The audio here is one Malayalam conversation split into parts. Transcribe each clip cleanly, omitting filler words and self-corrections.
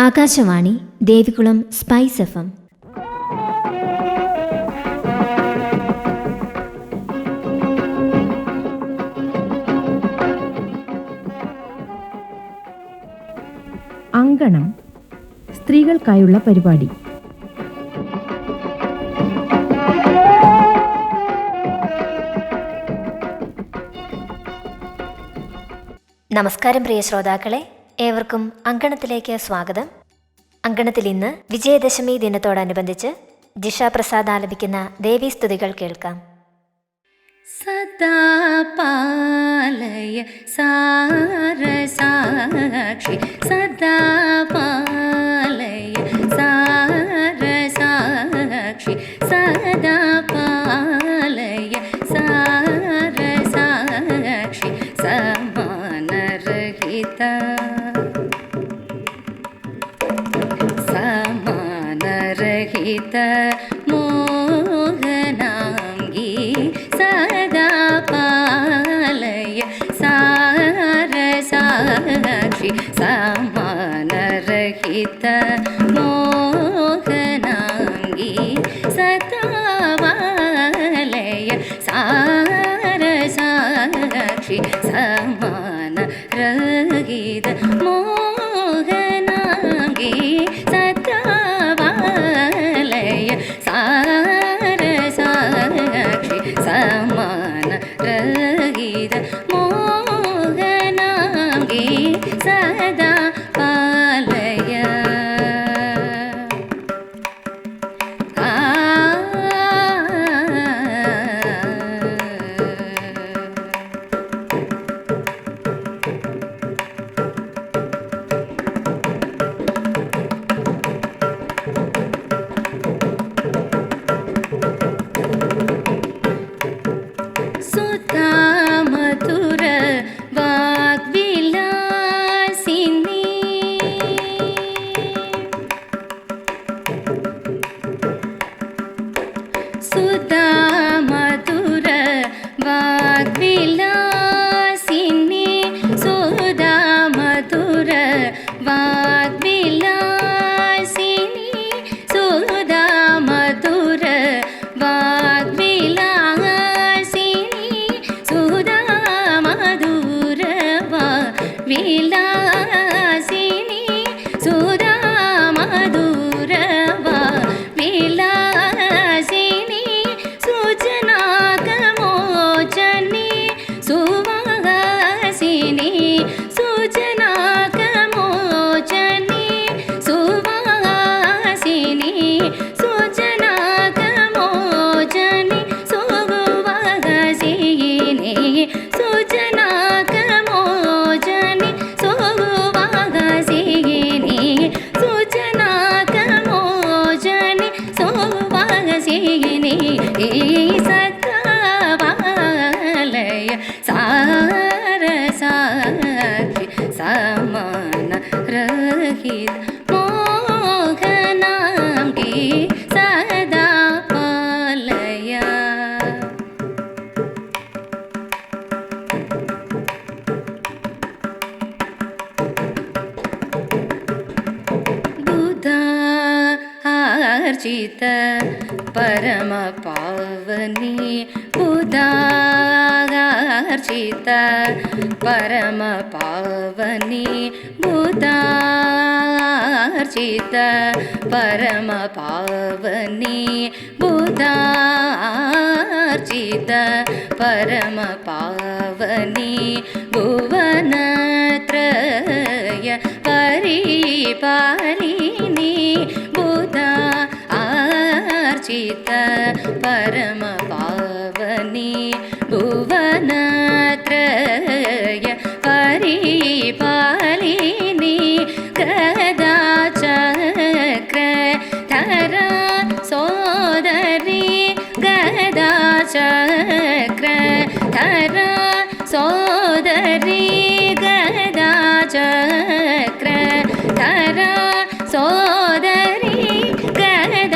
Akashvani Devikulam spice FM. അങ്കണം സ്ത്രീകൾക്കായുള്ള പരിപാടി. നമസ്കാരം പ്രിയ ശ്രോതാക്കളെ, ഏവർക്കും അങ്കണത്തിലേക്ക് സ്വാഗതം. അങ്കണത്തിൽ ഇന്ന് വിജയദശമി ദിനത്തോടനുബന്ധിച്ച് ജിഷ പ്രസാദ് ആലപിക്കുന്ന ദേവീസ്തുതികൾ കേൾക്കാം. സദാ പാലയ സാരസാക്ഷി, സദാ പാലയ സാരസാക്ഷി, സദാ പാലയ സാരസാക്ഷി, സമാനരഹിത സമാനരഹിത മോഹനാംഗി, സദാ പാലയ സാരസാക്ഷി, സമാനരഹിത മോഹനാംഗി, സദാ പാലയ സാരസാക്ഷി, സമാനരഹിത മോഹനാംഗി, സദാ പാലയ സാരസാക്ഷി, സമാനരഹിത മോഹനാംഗി, സദാ പാലയ. സുധാമധുര വാഗ്വിലാസിനി, സുധാമധുര വാഗ്വിലാസിനി, സുധാമധുര വാഗ്വിലാസിനി, സുധാമധുര വാഗ്വിലാസിനി, സുധാമധുര വാഗ്വിലാസിനി, സുധാമധുര വാഗ്വിലാസിനി, സുജനാകമോചനി സുവാസിനി, സുജനാകമോചനി സുവാസിനി, സുജനാകമോചനി സുവാസിനി, സുജനാകമോചനി സുവാസിനി, സുജനാകമോചനി സുവാസിനി, സദാ പാലയ സാരസാക്ഷി, സമാനരഹിത മോഹനാംഗി, സദാ പാലയ. ബുധാർജിത പരമ പാവനി, ബുധാർജിത പരമ പാവനി, ബുധാർജിത പരമ പാവനി, ബുധാർജിത പരമ പാവനി, ഭുവനത്രയ പരിപാലിനി, ബുധാർജിത പരമ പാവനി, ഭുവനത്രയ പരിപാലിനി, ഗദാചക്രധര സോദരി, ഗദാചക്രധര സോദരി, ഗദാചക്രധര സോദരി, ഗദാചക്രധര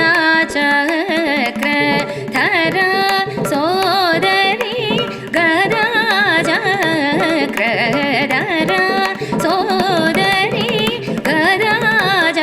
സോദരി, ഗദാചക്രധര സോദരി, ഗദാച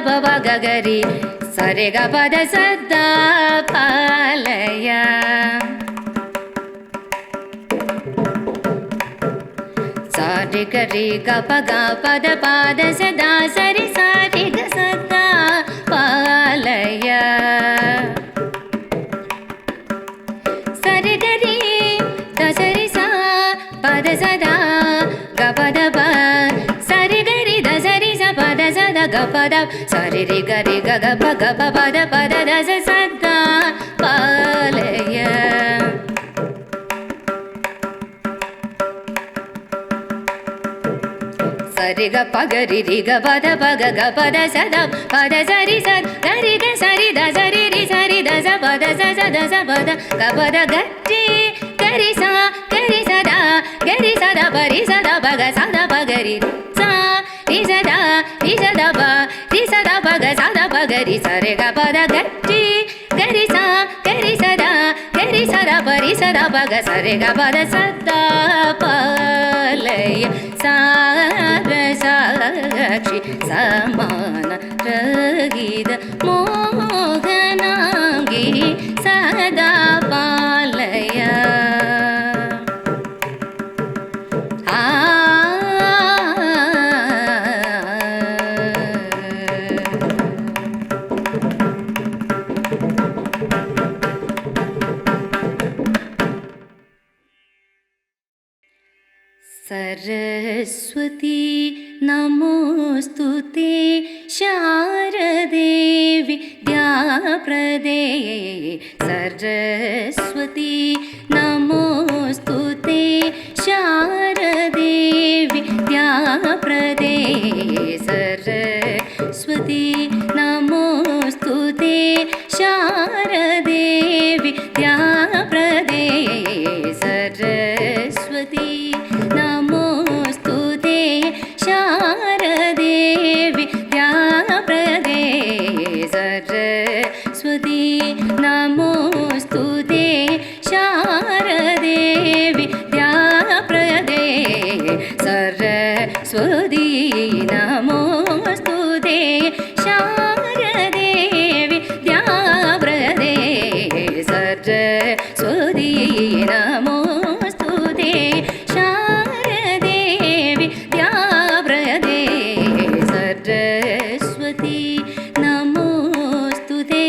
பப ககரி சரி க பத சதா பாலய சரி கரி க பக பத பாத சதா சரி சரி க சதா பாலய சரி கரி தசரி சா பத சதா க பத ப சரி கரி தசரி ச பத சதா க பத சரி ரி கரி க க ப க ப பத பத தச சதா பாலய சரி க பகரி ரி க பத பக க பத சத பத சரி சத் கரி க சரி த சரி ரி சரி த ச பத ச ச த ச பத க பத கரி கரி சா கரி சதா கரி சதா பரி சதா பக சதா பகரி சா ரி சதா ப ரி சதா பக சதா பகரி சரி க பத கரி கரி சா கரி சதா பரி சதா பக சரி க பத சதா பாலய சாரசாட்சி சமான ரகித மோகனாங்கி சதா பாலய सरस्वती नमोस्तुते शारदे विद्याप्रदे सरस्वती नमोस्तुते शारदे विद्याप्रदे सरस्वती नमोस्तुते शारदे विद्याप्रदे सरस्वती नमोस्तुते शारदे विद्याप्रदे सरस्वती नमोस्तुते शारदे विद्याप्रदे सरस्वती नमोस्तुते शारदे विद्याप्रदे सरस्वती नमोस्तुते शारदे विद्याप्रदे सरस्वती नमोस्तुते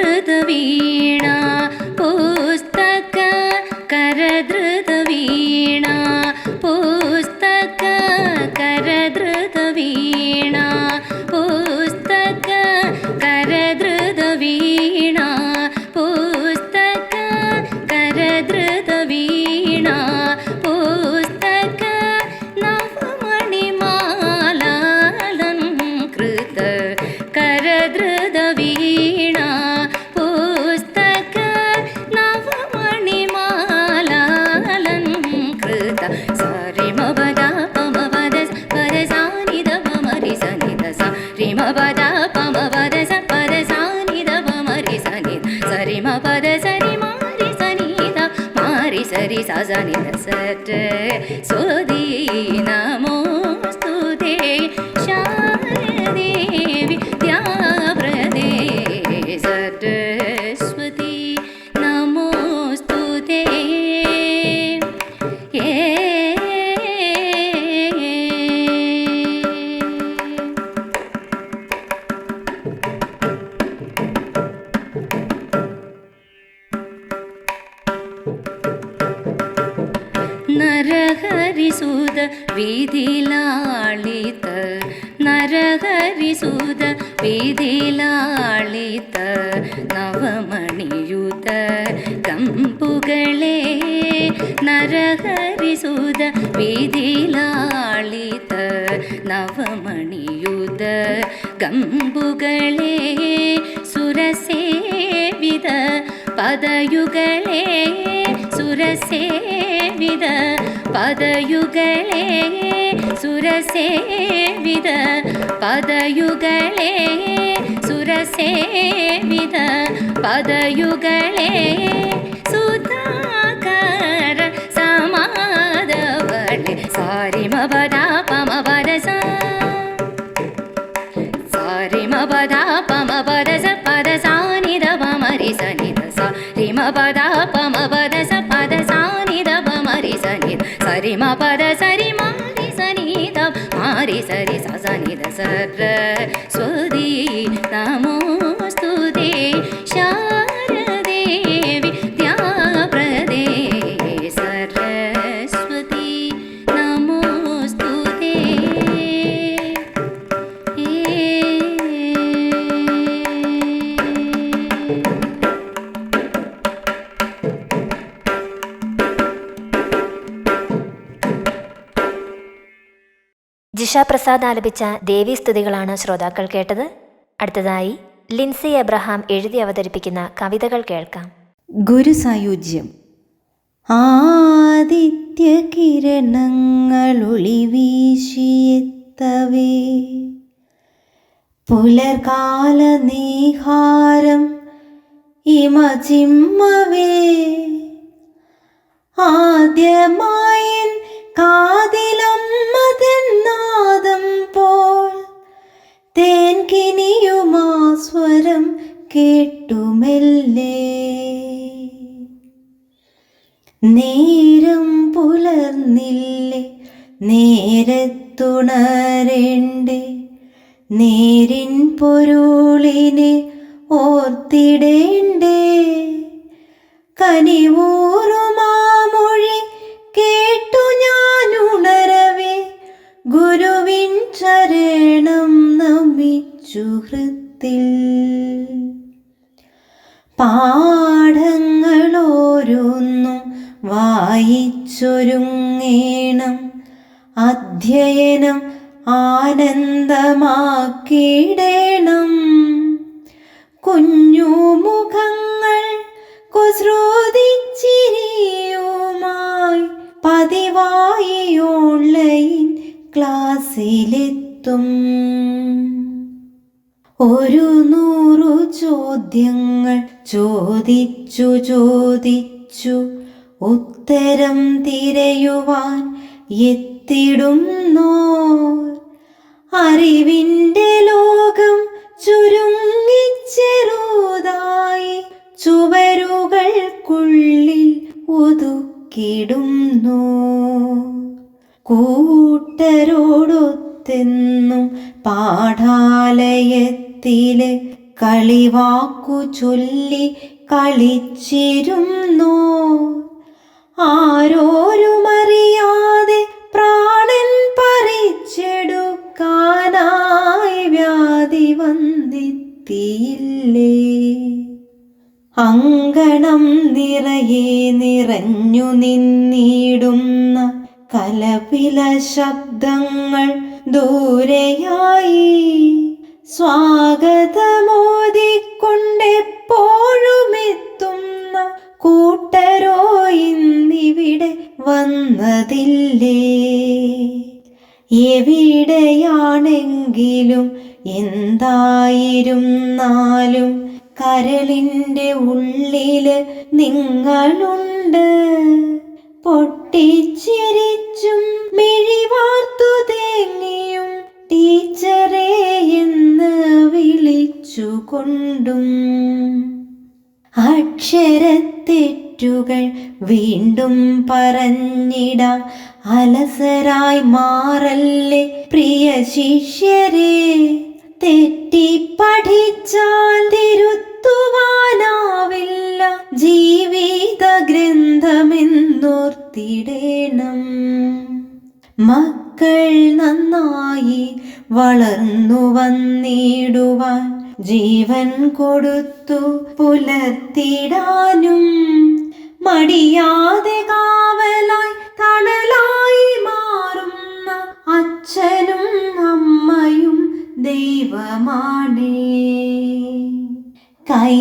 करधृतवीणा पुस्तक करधृतवीणा पुस्तक करधृतवीणा पुस्तक करधृतवीणा पुस्तक करधृतवीणा पुस्तक नवमणिमालालङ्कृत करधृतवीणा पुस्तक नवमणिमालालङ्कृत सरि म पद पम पद पद सा नि द प म रि स नि द सा रि म पद पम पद स पद सा नि द प म रि स नि सरि म पद सरि म रि स नि द म रि स रि सा स नि द स ट स्वती नमोस्तुते शारदे विद्याप्रदे सरस्वती नमोस्तुते नरहरिसुत विधिलालित नरहरिसुत विधिलालित नवमणियुत कंपुगळे नरहरिसुत विधिलालित नवमणियुत कंपुगळे सुरसेवित പദയുഗളേ സുരസേവിത പദയുഗളേ സുരസേവിത പദയുഗളേ സുരസേവിത പദയുഗളേ സുധാകര സമാധവളി സാരിമ പദ പമ പദ സാരിമ പദ പമ പദ സ പദ സാനിധ പമരി സനിധ സ റിമ പദ പമ പദ സ പദ സാനിധ പമരി സനിധ സരിമ പദ സരി മാരി സനിധ മാരി സരി സ സനിധ സരസ്വതി നമോസ്തുതേ ശാരദേ വിദ്യാപ്രദേ സരസ്വതി നമോസ്തുതേ. ജിഷ പ്രസാദ് ആലപിച്ച ദേവീസ്തുതികളാണ് ശ്രോതാക്കൾ കേട്ടത്. അടുത്തതായി ലിൻസി എബ്രഹാം എഴുതി അവതരിപ്പിക്കുന്ന കവിതകൾ കേൾക്കാം. ഗുരുസായുജ്യം. ആദിത്യകിരണങ്ങളൊളി വീശിയെത്തവേ പുലർകാല നീഹാരം ഇമചിമ്മവേ ആദ്യമായി കാതിലമ്മതെന്നാദം പോൽ തേൻകിനിയുമാസ്വരം കേട്ടുമെല്ലേ. നേരം പുലർന്നില്ലേ നേരത്തുണരേണ്ടേ നേരിൻ പൊരുളിനെ ഓർത്തിടേണ്ടേ. കനിവൂറുമാമൊഴി കേട്ടു ഞാനുണരവേ ഗുരുവിൻ ചരണം നമിച്ചു ഹൃത്തിൽ. പാഠങ്ങളോരോന്നും വായിച്ചൊരുങ്ങേണം അധ്യയനം ആനന്ദമാക്കിയിടേണം. കുഞ്ഞുമുഖങ്ങൾ കുസൃതിച്ചിരിയുമായി പതിവായി ഓൺലൈൻ ക്ലാസ്സിലെത്തും. 100 ചോദ്യങ്ങൾ ചോദിച്ചു ഉത്തരം തിരയുവാൻ എത്തിടുന്നോർ അറിവിൻ്റെ ലോകം ചുരുങ്ങിച്ചെറുതായി ചുവരുകൾക്കുള്ളിൽ ഒതുക്കിടുന്നു. കൂട്ടരോടൊത്തെന്നും പാഠാലയത്തില് കളിവാക്കു ചൊല്ലി കളിച്ചിരുന്നു. ആരോരുമറിയാതെ പ്രാണൻ പറിച്ചെടുക്കാനായി വ്യാധി വന്നെത്തിയില്ലേ. അങ്കണം നിറയെ നിറഞ്ഞു നിന്നിടുന്ന കലപില ശബ്ദങ്ങൾ ദൂരെയായി സ്വാഗതമോദിക്കൊണ്ടെപ്പോഴുമെത്തുന്ന കൂട്ടരോ ഇന്നിവിടെ വന്നതില്ലേ. എവിടെയാണെങ്കിലും എന്തായിരുന്നാലും കരളിൻ്റെ ഉള്ളില് നിങ്ങളുണ്ട്. പൊട്ടിച്ചിരിച്ചും മിഴിവാർത്തു തേങ്ങിയും ടീച്ചറേ എന്ന് വിളിച്ചുകൊണ്ടും അക്ഷരത്തെറ്റുകൾ വീണ്ടും പറഞ്ഞിടാം. അലസരായി മാറല്ലേ പ്രിയ ശിഷ്യരെ. തെറ്റി പഠിച്ചാൽ തിരുത്തുവാനാവില്ല ജീവിത ഗ്രന്ഥമെന്നോർത്തിടേണം. മക്കൾ നന്നായി വളർന്നു വന്നിടുവാൻ ജീവൻ കൊടുത്തു പുലർത്തിടാനും മടിയാതെ കാവലായി തണലായി മാറുന്ന അച്ഛനും അമ്മയും ദൈവമാണേ. കൈ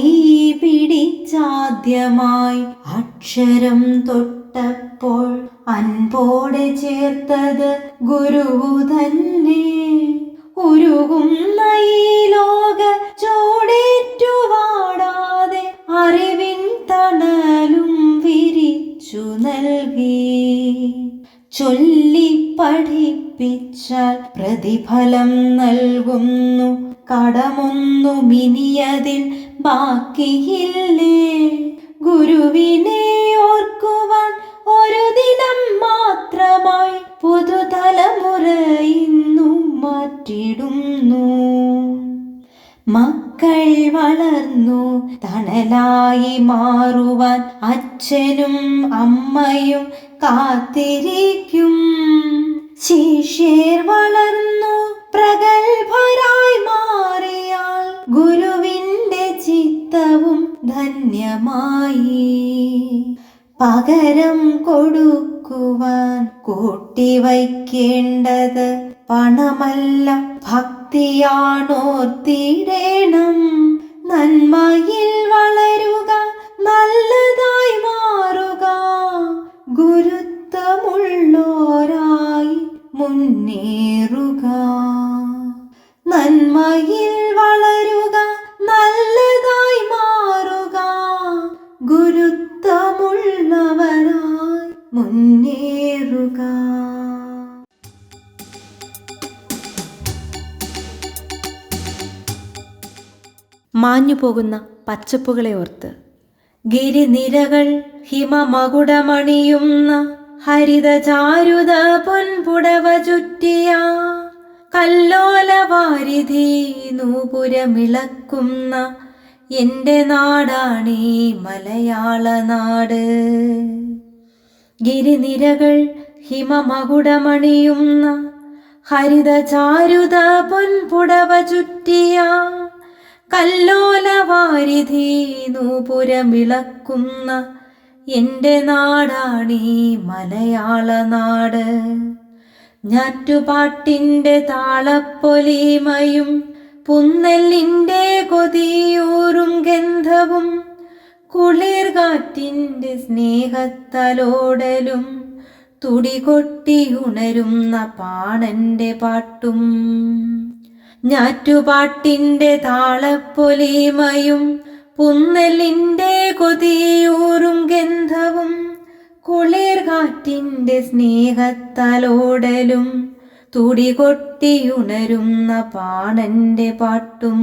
പിടിച്ചാദ്യം ധന്യമായി. അക്ഷരം തൊട്ടപ്പോൾ അൻപോടെ ചേർത്തത് ഗുരുവു തന്നെ. ഉരുകുന്ന ഈ ലോക ചൂടേറ്റുവാടാതെ അറിവിൻ തണലും വിരിച്ചു നൽകി. ചൊല്ലി പഠിപ്പിച്ചാൽ പ്രതിഫലം നൽകുന്നു. കടമൊന്നുമിനിയതിൽ ബാക്കിയില്ലേ. ഗുരുവിനെ ഓർക്കുവാൻ ഒരു ദിനം മാത്രമായി പുതുതലമുറ ഇന്നും മാറ്റിടുന്നു. മക്കൾ വളർന്നു തണലായി മാറുവാൻ അച്ഛനും അമ്മയും കാത്തിരിക്കും. ശിഷ്യർ വളർന്നു പ്രഗത്ഭരായി മാറിയാൽ ഗുരുവിന്റെ ചിത്തവും ധന്യമായി. പകരം കൊടുക്കുവാൻ കൂട്ടിവയ്ക്കേണ്ടത് പണമല്ല, ഭക്തിയാണോർത്തിടേണം. നന്മയിൽ വളരുക, നല്ലതായി മാറുക, ഗുരുത്വമുള്ളോരായി മുന്നേറുക. നന്മയിൽ വളരുക, നല്ലതായി മാറുക, ഗുരുത്വമുള്ളവരായി മുന്നേറുക. മാഞ്ഞുപോകുന്ന പച്ചപ്പുകളെ ഓർത്ത്. ഗിരിനിരകൾ ഹിമമകുടമണിയുന്ന ഹരിതചാരുത പൊൻപുടവ ചുറ്റിയ കല്ലോലവാരിധി നൂപുരമിളക്കുന്ന എൻ്റെ നാടാണീ മലയാള നാട്. ഗിരിനിരകൾ ഹിമമകുടമണിയുന്ന ഹരിതചാരുത പൊൻപുടവ ചുറ്റിയ കല്ലോലവാരിധി നൂപുരമിളക്കുന്ന എൻ്റെ നാടാണീ മലയാള നാട്. ഞാറ്റുപാട്ടിൻ്റെ താളപ്പൊലിമയും പുന്നെല്ലിൻ്റെ കൊതിയൂറും ഗന്ധവും കുളിർകാറ്റിൻ്റെ സ്നേഹത്തലോടലും തുടികൊട്ടിയുണരുന്ന പാണന്റെ പാട്ടും. ഞാറ്റുപാട്ടിൻ്റെ താളപ്പൊലിമയും പുന്നെല്ലിൻ്റെ കൊതിയൂറും ഗന്ധവും കുളിർകാറ്റിൻ്റെ സ്നേഹത്തലോടലും തുടികൊട്ടിയുണരുന്ന പാണന്റെ പാട്ടും.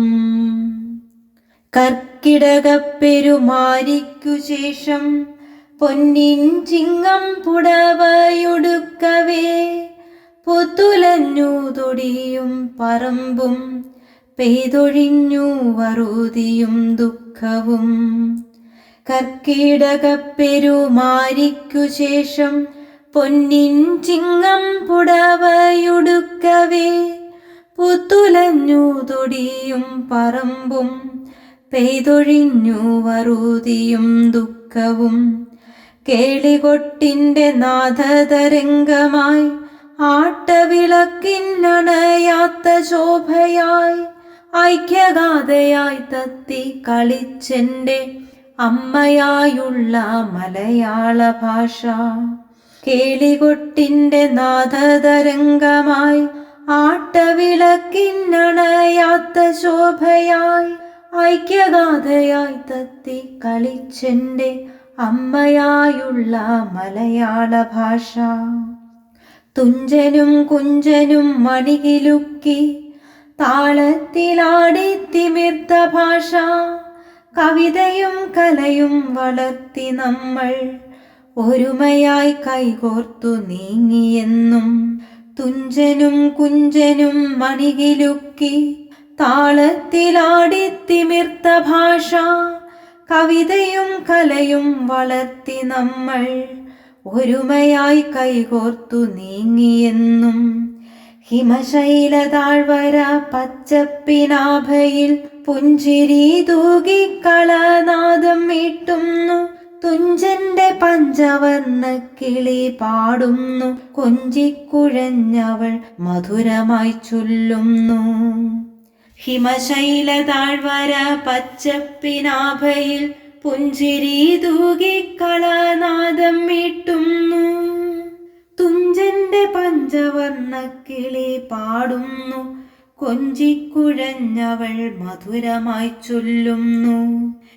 കർക്കിടകപ്പെരുമാരിക്കു ശേഷം പൊന്നിൻ ചിങ്ങം പുടവയുടുക്കവേ പുത്തുലഞ്ഞു തൊടിയും പറമ്പും പെയ്തൊഴിഞ്ഞു വറുതിയും ദുഃഖവും. കർക്കിടകപ്പെരുമാരിക്കു ശേഷം പൊന്നിൻ ചിങ്ങം പുടവയുടുക്കവേ പുത്തുലഞ്ഞു തൊടിയും പറമ്പും പെയ്തൊഴിഞ്ഞു വറുതിയും ദുഃഖവും. കേളികൊട്ടിൻ്റെ നാദതരംഗമായി ആട്ടവിളക്കിനണയാത്ത ശോഭയായി ഐക്യഗാഥയായി തത്തി കളിച്ചെൻ്റെ അമ്മയായുള്ള മലയാള ഭാഷ. കേളികൊട്ടിൻ്റെ നാദതരംഗമായി ആട്ടവിളക്കിനണയാത്ത ശോഭയായി ഐക്യഗാഥയായി തത്തി കളിച്ചെൻ്റെ അമ്മയായുള്ള മലയാള ഭാഷ. തുഞ്ചനും കുഞ്ചനും മണികിലുക്കി താളത്തിലാടി തിമിർത്ത ഭാഷ. കവിതയും കലയും വളർത്തി നമ്മൾ ഒരുമയായി കൈകോർത്തു നീങ്ങിയെന്നും. തുഞ്ചനും കുഞ്ചനും മണികിലുക്കി താളത്തിലാടി തിമിർത്ത ഭാഷ. കവിതയും കലയും വളർത്തി നമ്മൾ ഒരുമയായി കൈകോർത്തു നീങ്ങിയെന്നും. ഹിമശൈല താഴ്വര പച്ചപ്പിനാഭയിൽ പുഞ്ചിരി തൂകി കളനാദം മീട്ടുന്നു. തുഞ്ചന്റെ പഞ്ചവർണ്ണ കിളി പാടുന്നു. കൊഞ്ചിക്കുഴഞ്ഞവൾ മധുരമായി ചൊല്ലുന്നു. ഹിമശൈല താഴ്വര പച്ചപ്പിനാഭയിൽ പുഞ്ചിരി തൂകിക്കളനാദം മീട്ടുന്നു. തുഞ്ചന്റെ പഞ്ചവർണ്ണ കിളി പാടുന്നു. കൊഞ്ചിക്കുഴഞ്ഞവൾ മധുരമായി ചൊല്ലുന്നു.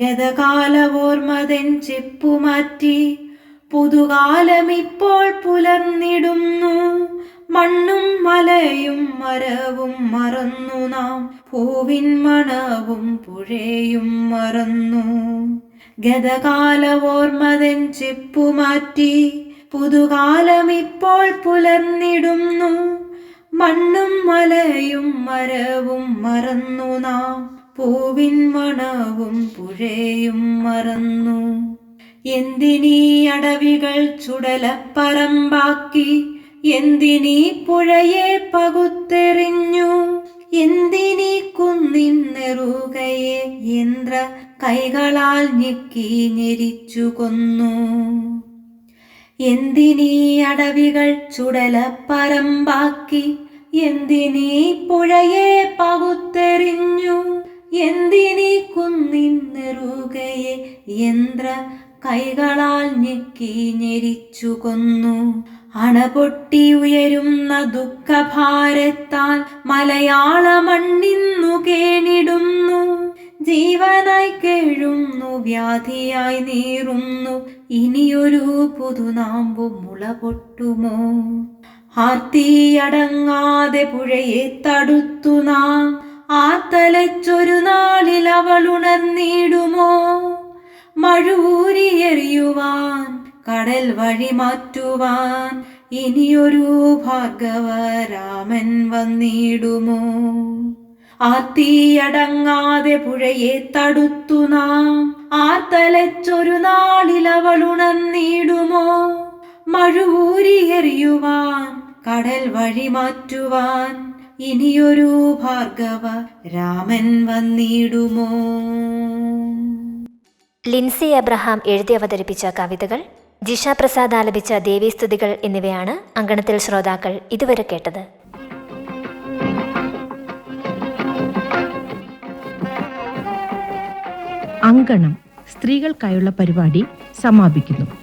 ഗതകാലവോർമതൻ ചെപ്പുമാറ്റി പുതുകാലമിപ്പോൾ പുലർന്നിടുന്നു. മണ്ണും മലയും മരവും മറന്നു നാം, പൂവിൻ മണവും പുഴയും മറന്നു. ഗതകാലവോർമതൻ ചെപ്പുമാറ്റി പുതുകാലമിപ്പോൾ പുലർന്നിടുന്നു. മണ്ണും മലയും മരവും മറന്നു നാം, പൂവിൻ മണവും പുഴയും മറന്നു. എന്തിനീ അടവികൾ ചുടലപ്പറമ്പാക്കി, എന്തിനീ പുഴയെ പകുത്തെറിഞ്ഞു, എന്തിനീ കുന്നിൻ നെറുകയെ യന്ത്ര കൈകളാൽ ഞെക്കി ഞെരിച്ചു കൊന്നു. എന്തിനീ അടവികൾ ചുടലപ്പറമ്പാക്കി, എന്തിനീ പുഴയെ പകുത്തെറിഞ്ഞു, എന്തിനീ കുന്നിൻ നെറുകയെ യന്ത്ര കൈകളാൽ ഞെക്കി ഞെരിച്ചു കൊന്നു. അണപൊട്ടി ഉയരുന്ന ദുഃഖഭാരത്താൽ മലയാള മണ്ണിന്നു കേണിടുന്നു. ജീവനായി കേഴുന്നു, വ്യാധിയായി നീറുന്നു. ഇനിയൊരു പുതുനാമ്പു മുള പൊട്ടുമോ? ആർത്തിയടങ്ങാതെ പുഴയെ തടുത്തു നാം, ആർത്തലച്ചൊരു നാളിൽ അവൾ ഉണർന്നിടുമോ? മഴൂരിയെറിയുവാൻ, കടൽ വഴി മാറ്റുവാൻ ഇനിയൊരു ഭാർഗവരാമൻ വന്നിടുമോ? ആർത്തിയടങ്ങാതെ പുഴയെ തടുത്തു നാം, ആർത്തലച്ചൊരു നാളിൽ അവൾ ഉണർന്നിടുമോ? മഴൂരിയെറിയുവാൻ, കടൽ വഴി മാറ്റുവാൻ ഇനിയൊരു ഭാർഗവ രാമൻ വന്നിടുമോ? ലിൻസി എബ്രഹാം എഴുതി അവതരിപ്പിച്ച കവിതകൾ, ജിഷ പ്രസാദ് ആലപിച്ച ദേവീസ്തുതികൾ എന്നിവയാണ് അങ്കണത്തിൽ ശ്രോതാക്കൾ ഇതുവരെ കേട്ടത്. അങ്കണം സ്ത്രീകൾക്കായുള്ള പരിപാടി സമാപിക്കുന്നു.